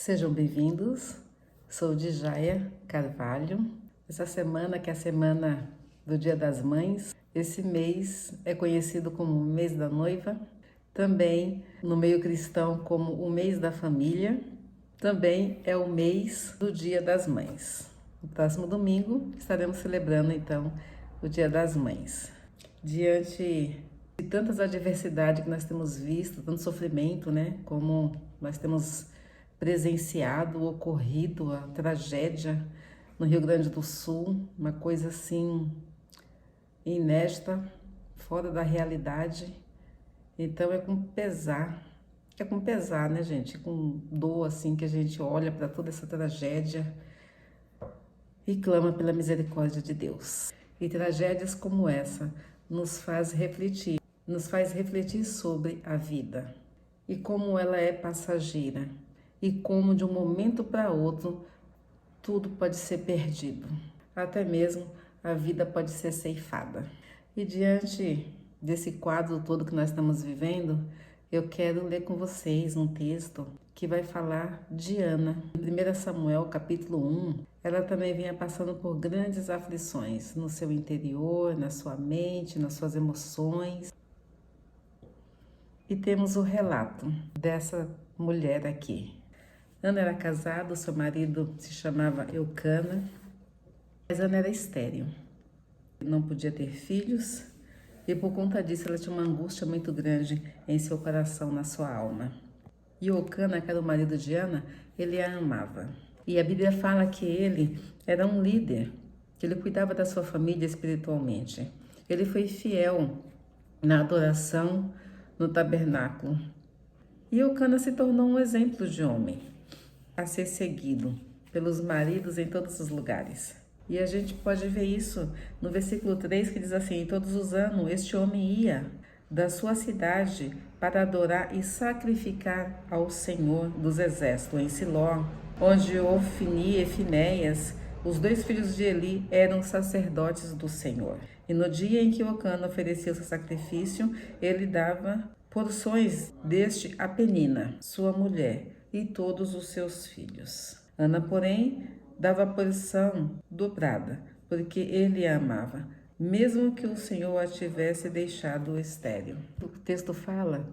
Sejam bem-vindos, sou Djaia Carvalho. Essa semana, que é a semana do Dia das Mães, esse mês é conhecido como o mês da noiva, também no meio cristão como o mês da família, também é o mês do Dia das Mães. No próximo domingo estaremos celebrando então o Dia das Mães. Diante de tantas adversidades que nós temos visto, tanto sofrimento, como nós temos presenciado, ocorrido, a tragédia no Rio Grande do Sul, uma coisa assim inédita, fora da realidade. Então é com pesar, né, gente? Com dor assim que a gente olha para toda essa tragédia e clama pela misericórdia de Deus. E tragédias como essa nos faz refletir sobre a vida e como ela é passageira e como de um momento para outro tudo pode ser perdido, até mesmo a vida pode ser ceifada. E diante desse quadro todo que nós estamos vivendo, eu quero ler com vocês um texto que vai falar de Ana. Em 1 Samuel, capítulo 1, ela também vinha passando por grandes aflições no seu interior, na sua mente, nas suas emoções. E temos o relato dessa mulher aqui. Ana era casada, seu marido se chamava Eucana, mas Ana era estéril. Não podia ter filhos e por conta disso ela tinha uma angústia muito grande em seu coração, na sua alma. E Eucana, que era o marido de Ana, ele a amava. E a Bíblia fala que ele era um líder, que ele cuidava da sua família espiritualmente. Ele foi fiel na adoração no tabernáculo. E Eucana se tornou um exemplo de homem a ser seguido pelos maridos em todos os lugares. E a gente pode ver isso no versículo 3, que diz assim: todos os anos este homem ia da sua cidade para adorar e sacrificar ao Senhor dos Exércitos em Siló, onde Ofni e Finéias, os dois filhos de Eli, eram sacerdotes do Senhor. E no dia em que Eucana oferecia o seu sacrifício, ele dava porções deste a Penina, sua mulher, e todos os seus filhos. Ana, porém, dava a porção dobrada, porque ele a amava, mesmo que o Senhor a tivesse deixado estéril. O texto fala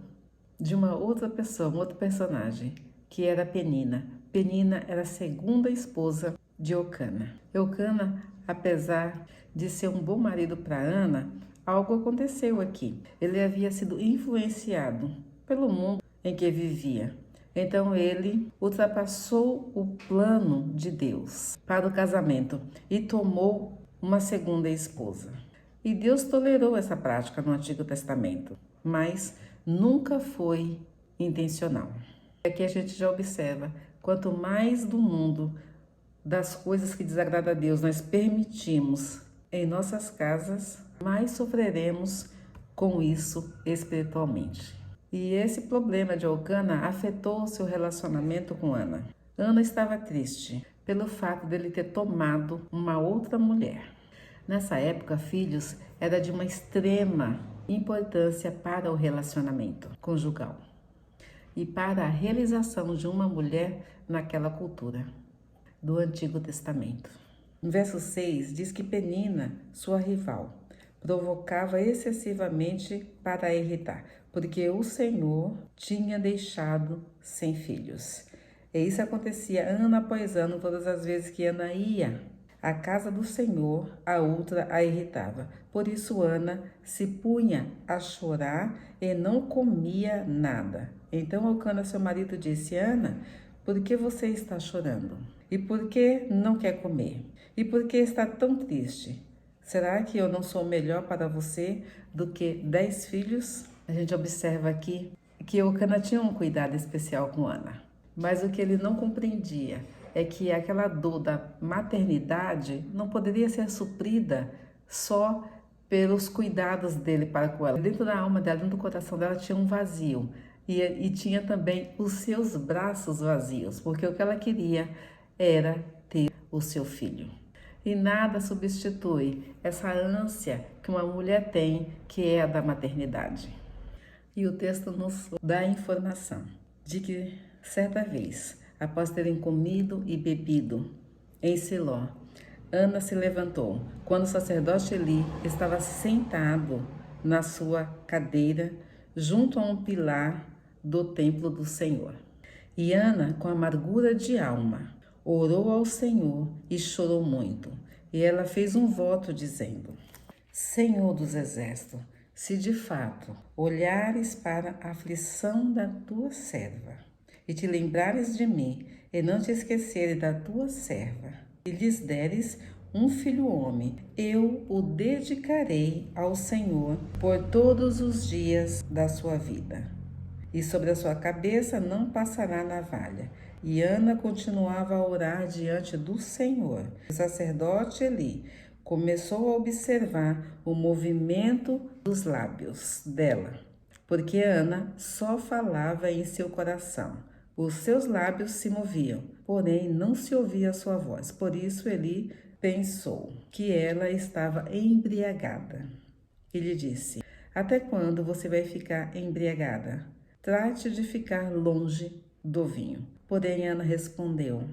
de uma outra pessoa, um outro personagem, que era Penina. Penina era a segunda esposa de Eucana. Eucana, apesar de ser um bom marido para Ana, algo aconteceu aqui. Ele havia sido influenciado pelo mundo em que vivia. Então ele ultrapassou o plano de Deus para o casamento e tomou uma segunda esposa. E Deus tolerou essa prática no Antigo Testamento, mas nunca foi intencional. Aqui a gente já observa, quanto mais do mundo, das coisas que desagradam a Deus, nós permitimos em nossas casas, mais sofreremos com isso espiritualmente. E esse problema de Eucana afetou o seu relacionamento com Ana. Ana estava triste pelo fato dele ter tomado uma outra mulher. Nessa época, filhos era de uma extrema importância para o relacionamento conjugal e para a realização de uma mulher naquela cultura do Antigo Testamento. No verso 6 diz que Penina, sua rival, provocava excessivamente para a irritar, porque o Senhor tinha deixado sem filhos. E isso acontecia ano após ano, todas as vezes que Ana ia à casa do Senhor, a outra a irritava. Por isso Ana se punha a chorar e não comia nada. Então Eucana, seu marido, disse: Ana, por que você está chorando? E por que não quer comer? E por que está tão triste? Será que eu não sou melhor para você do que 10 filhos? A gente observa aqui que Eucana tinha um cuidado especial com Ana. Mas o que ele não compreendia é que aquela dor da maternidade não poderia ser suprida só pelos cuidados dele para com ela. Dentro da alma dela, dentro do coração dela, tinha um vazio. E tinha também os seus braços vazios, porque o que ela queria era ter o seu filho. E nada substitui essa ânsia que uma mulher tem, que é a da maternidade. E o texto nos dá a informação de que, certa vez, após terem comido e bebido em Siló, Ana se levantou, quando o sacerdote Eli estava sentado na sua cadeira, junto a um pilar do templo do Senhor. E Ana, com amargura de alma, orou ao Senhor e chorou muito. E ela fez um voto dizendo: Senhor dos exércitos, se de fato olhares para a aflição da tua serva, e te lembrares de mim, e não te esqueceres da tua serva, e lhes deres um filho homem, eu o dedicarei ao Senhor por todos os dias da sua vida. E sobre a sua cabeça não passará navalha. E Ana continuava a orar diante do Senhor. O sacerdote Eli começou a observar o movimento dos lábios dela, porque Ana só falava em seu coração. Os seus lábios se moviam, porém não se ouvia a sua voz. Por isso Eli pensou que ela estava embriagada. E lhe disse: Até quando você vai ficar embriagada? Trate de ficar longe do vinho. Porém Ana respondeu: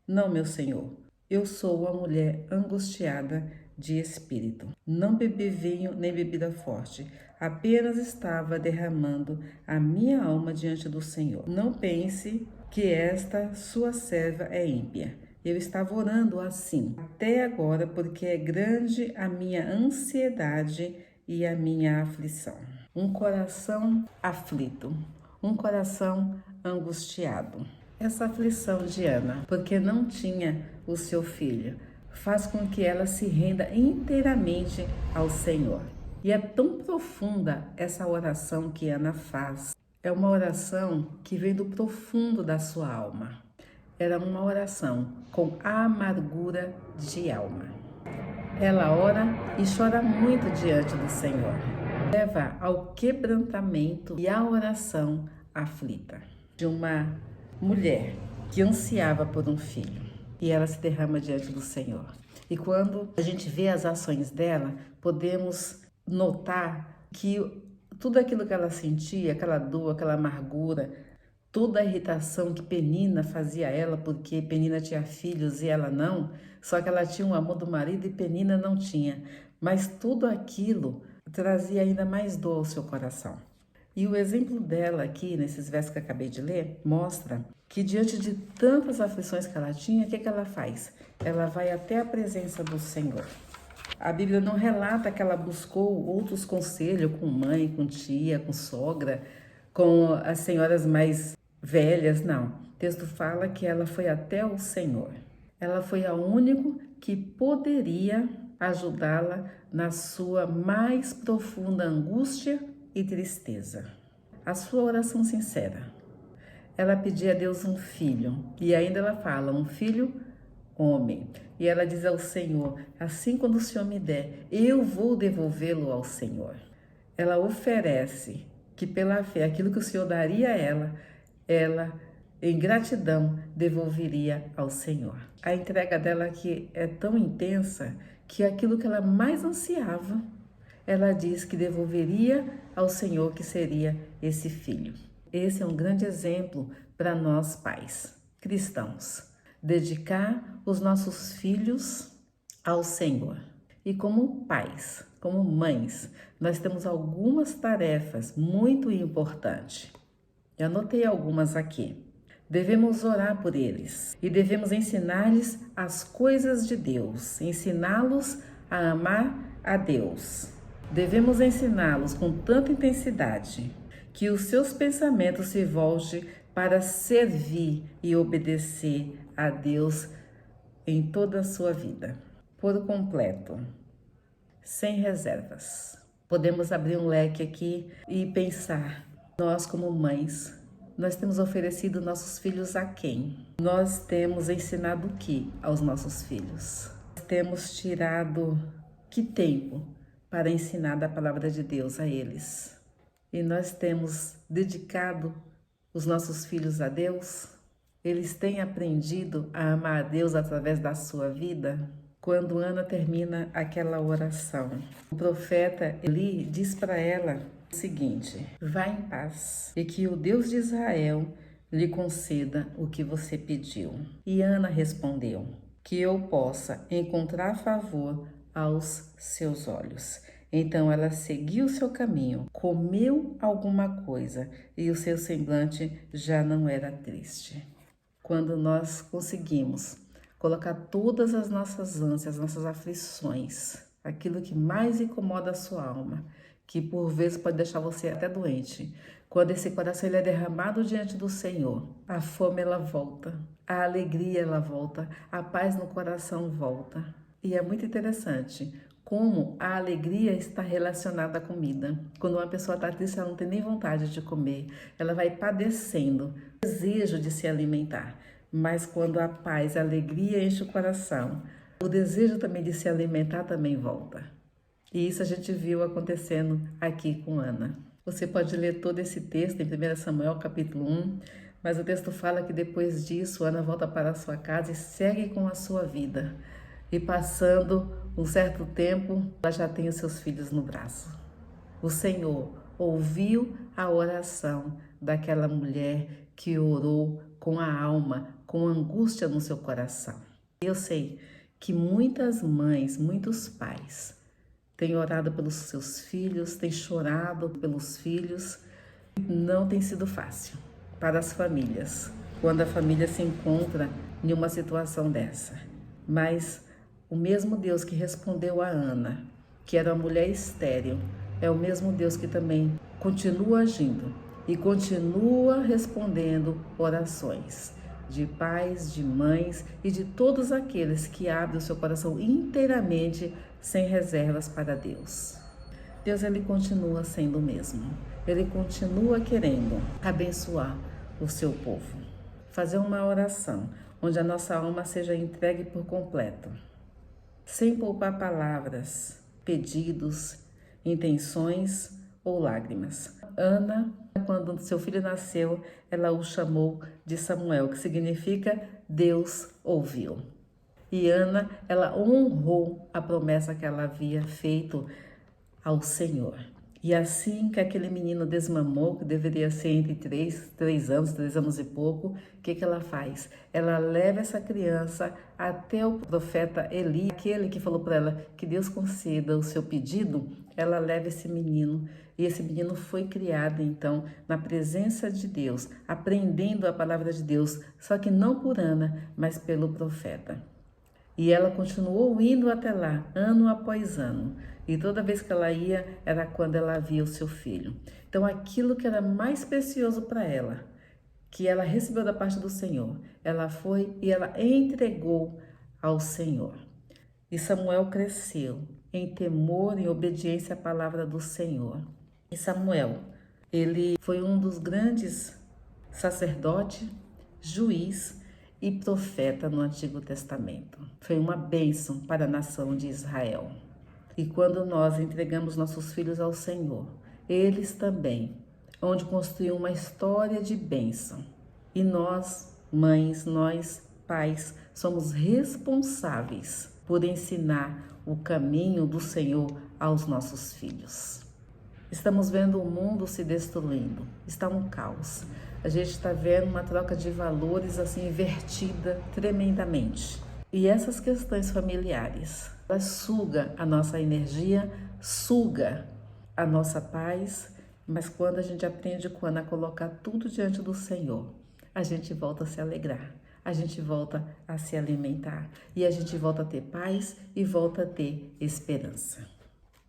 Não, meu senhor, eu sou uma mulher angustiada de espírito. Não bebi vinho nem bebida forte, apenas estava derramando a minha alma diante do Senhor. Não pense que esta sua serva é ímpia. Eu estava orando assim até agora, porque é grande a minha ansiedade e a minha aflição. Um coração aflito, um coração angustiado. Essa aflição de Ana, porque não tinha o seu filho, faz com que ela se renda inteiramente ao Senhor. E é tão profunda essa oração que Ana faz. É uma oração que vem do profundo da sua alma. Era uma oração com amargura de alma. Ela ora e chora muito diante do Senhor. Leva ao quebrantamento e à oração aflita de uma mulher que ansiava por um filho. E ela se derrama diante do Senhor. E quando a gente vê as ações dela, podemos notar que tudo aquilo que ela sentia, aquela dor, aquela amargura, toda a irritação que Penina fazia a ela, porque Penina tinha filhos e ela não, só que ela tinha o amor do marido e Penina não tinha. Mas tudo aquilo trazia ainda mais dor ao seu coração. E o exemplo dela aqui, nesses versos que eu acabei de ler, mostra que diante de tantas aflições que ela tinha, o que ela faz? Ela vai até a presença do Senhor. A Bíblia não relata que ela buscou outros conselhos com mãe, com tia, com sogra, com as senhoras mais velhas, não. O texto fala que ela foi até o Senhor. Ela foi a única que poderia ajudá-la na sua mais profunda angústia e tristeza. A sua oração sincera. Ela pedia a Deus um filho, e ainda ela fala, um filho homem. E ela diz ao Senhor, assim quando o Senhor me der, eu vou devolvê-lo ao Senhor. Ela oferece que pela fé, aquilo que o Senhor daria a ela, em gratidão, devolveria ao Senhor. A entrega dela aqui é tão intensa que aquilo que ela mais ansiava, ela diz que devolveria ao Senhor, que seria esse filho. Esse é um grande exemplo para nós pais cristãos. Dedicar os nossos filhos ao Senhor. E como pais, como mães, nós temos algumas tarefas muito importantes. Eu anotei algumas aqui. Devemos orar por eles e devemos ensinar-lhes as coisas de Deus, ensiná-los a amar a Deus. Devemos ensiná-los com tanta intensidade que os seus pensamentos se voltem para servir e obedecer a Deus em toda a sua vida, por completo, sem reservas. Podemos abrir um leque aqui e pensar, nós como mães, nós temos oferecido nossos filhos a quem? Nós temos ensinado o que aos nossos filhos? Temos tirado que tempo para ensinar da palavra de Deus a eles? E nós temos dedicado os nossos filhos a Deus? Eles têm aprendido a amar a Deus através da sua vida? Quando Ana termina aquela oração, o profeta Eli diz para ela o seguinte: vá em paz e que o Deus de Israel lhe conceda o que você pediu. E Ana respondeu: que eu possa encontrar favor aos seus olhos. Então ela seguiu seu caminho, comeu alguma coisa e o seu semblante já não era triste. Quando nós conseguimos colocar todas as nossas ânsias, nossas aflições, aquilo que mais incomoda a sua alma, que por vezes pode deixar você até doente, quando esse coração ele é derramado diante do Senhor, a fome ela volta, a alegria ela volta, a paz no coração volta. E é muito interessante como a alegria está relacionada à comida. Quando uma pessoa está triste, ela não tem nem vontade de comer, ela vai padecendo, desejo de se alimentar. Mas quando a paz, a alegria enche o coração, o desejo também de se alimentar também volta. E isso a gente viu acontecendo aqui com Ana. Você pode ler todo esse texto em 1 Samuel capítulo 1, mas o texto fala que depois disso Ana volta para a sua casa e segue com a sua vida. E passando um certo tempo, ela já tem os seus filhos no braço. O Senhor ouviu a oração daquela mulher que orou com a alma, com angústia no seu coração. Eu sei que muitas mães, muitos pais têm orado pelos seus filhos, têm chorado pelos filhos. Não tem sido fácil para as famílias, quando a família se encontra em uma situação dessa. Mas o mesmo Deus que respondeu a Ana, que era uma mulher estéril, é o mesmo Deus que também continua agindo e continua respondendo orações de pais, de mães e de todos aqueles que abrem o seu coração inteiramente sem reservas para Deus. Deus ele continua sendo o mesmo. Ele continua querendo abençoar o seu povo. Fazer uma oração onde a nossa alma seja entregue por completo, sem poupar palavras, pedidos, intenções ou lágrimas. Ana, quando seu filho nasceu, ela o chamou de Samuel, que significa Deus ouviu. E Ana, ela honrou a promessa que ela havia feito ao Senhor. E assim que aquele menino desmamou, que deveria ser entre 3 anos e pouco, o que ela faz? Ela leva essa criança até o profeta Eli, aquele que falou para ela que Deus conceda o seu pedido. Ela leva esse menino e esse menino foi criado então na presença de Deus, aprendendo a palavra de Deus, só que não por Ana, mas pelo profeta. E ela continuou indo até lá, ano após ano. E toda vez que ela ia, era quando ela via o seu filho. Então, aquilo que era mais precioso para ela, que ela recebeu da parte do Senhor, ela foi e ela entregou ao Senhor. E Samuel cresceu em temor e obediência à palavra do Senhor. E Samuel, ele foi um dos grandes sacerdotes, juiz e profeta no Antigo Testamento. Foi uma bênção para a nação de Israel. E quando nós entregamos nossos filhos ao Senhor, eles também, onde construíam uma história de bênção. E nós, mães, nós, pais, somos responsáveis por ensinar o caminho do Senhor aos nossos filhos. Estamos vendo o mundo se destruindo, está um caos. A gente está vendo uma troca de valores assim invertida tremendamente. E essas questões familiares, elas sugam a nossa energia, suga a nossa paz, mas quando a gente aprende a colocar tudo diante do Senhor, a gente volta a se alegrar, a gente volta a se alimentar e a gente volta a ter paz e volta a ter esperança.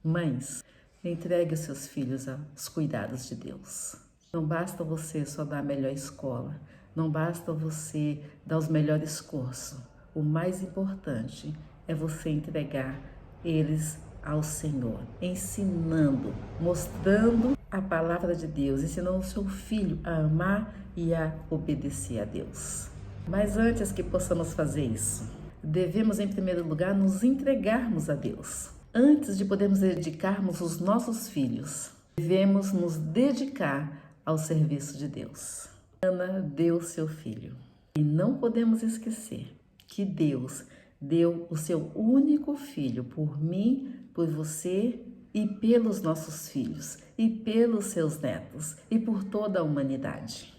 Mães, entregue os seus filhos aos cuidados de Deus. Não basta você só dar a melhor escola, não basta você dar os melhores cursos. O mais importante é você entregar eles ao Senhor, ensinando, mostrando a palavra de Deus, ensinando o seu filho a amar e a obedecer a Deus. Mas antes que possamos fazer isso, devemos em primeiro lugar nos entregarmos a Deus. Antes de podermos dedicarmos os nossos filhos, devemos nos dedicar ao serviço de Deus. Ana deu seu filho. E não podemos esquecer que Deus deu o seu único filho por mim, por você e pelos nossos filhos, e pelos seus netos, e por toda a humanidade.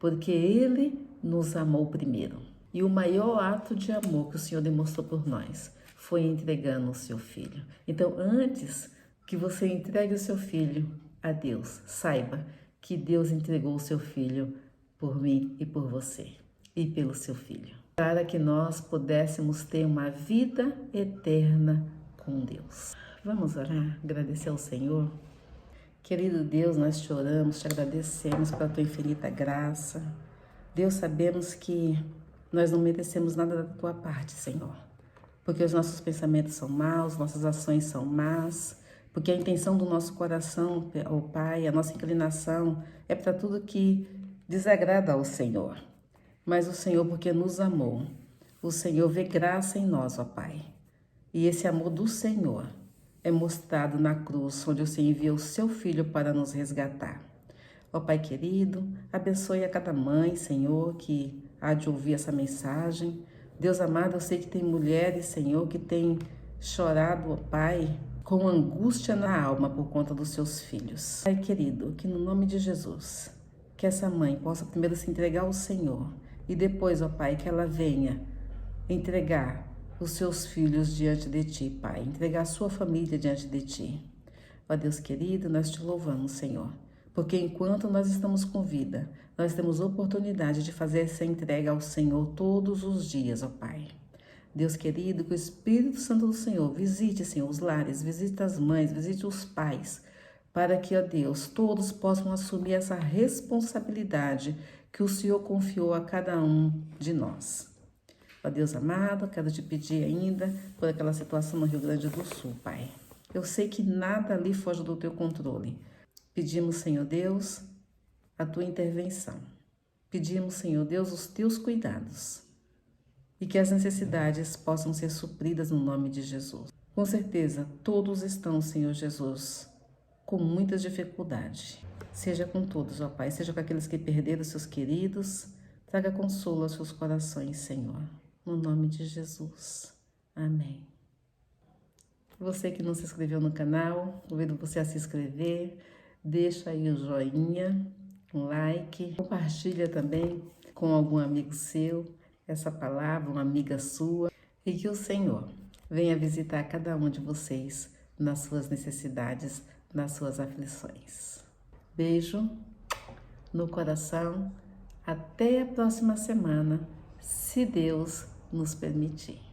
porque Ele nos amou primeiro. E o maior ato de amor que o Senhor demonstrou por nós foi entregando o seu Filho. Então, antes que você entregue o seu filho a Deus, saiba que Deus entregou o seu Filho por mim e por você, e pelo seu Filho, para que nós pudéssemos ter uma vida eterna com Deus. Vamos orar, agradecer ao Senhor. Querido Deus, nós te oramos, te agradecemos pela tua infinita graça. Deus, sabemos que nós não merecemos nada da tua parte, Senhor, porque os nossos pensamentos são maus, nossas ações são más, porque a intenção do nosso coração, ó Pai, a nossa inclinação é para tudo que desagrada ao Senhor. Mas o Senhor, porque nos amou, o Senhor vê graça em nós, ó Pai. E esse amor do Senhor é mostrado na cruz, onde o Senhor enviou o seu Filho para nos resgatar. Ó Pai querido, abençoe a cada mãe, Senhor, que há de ouvir essa mensagem. Deus amado, eu sei que tem mulheres, Senhor, que têm chorado, ó Pai, com angústia na alma por conta dos seus filhos. Pai querido, que no nome de Jesus, que essa mãe possa primeiro se entregar ao Senhor e depois, ó Pai, que ela venha entregar os seus filhos diante de Ti, Pai, entregar a sua família diante de Ti. Ó Deus querido, nós Te louvamos, Senhor, porque enquanto nós estamos com vida, nós temos oportunidade de fazer essa entrega ao Senhor todos os dias, ó Pai. Deus querido, que o Espírito Santo do Senhor visite, Senhor, os lares, visite as mães, visite os pais, para que, ó Deus, todos possam assumir essa responsabilidade que o Senhor confiou a cada um de nós. Ó Deus amado, quero te pedir ainda por aquela situação no Rio Grande do Sul, Pai. Eu sei que nada ali foge do teu controle. Pedimos, Senhor Deus, a tua intervenção. Pedimos, Senhor Deus, os teus cuidados. E que as necessidades possam ser supridas no nome de Jesus. Com certeza, todos estão, Senhor Jesus, com muita dificuldade. Seja com todos, ó Pai, seja com aqueles que perderam seus queridos. Traga consolo aos seus corações, Senhor. No nome de Jesus. Amém. Você que não se inscreveu no canal, convido você a se inscrever. Deixa aí o joinha, um like. Compartilha também com algum amigo seu essa palavra, uma amiga sua, e que o Senhor venha visitar cada um de vocês nas suas necessidades, nas suas aflições. Beijo no coração, até a próxima semana, se Deus nos permitir.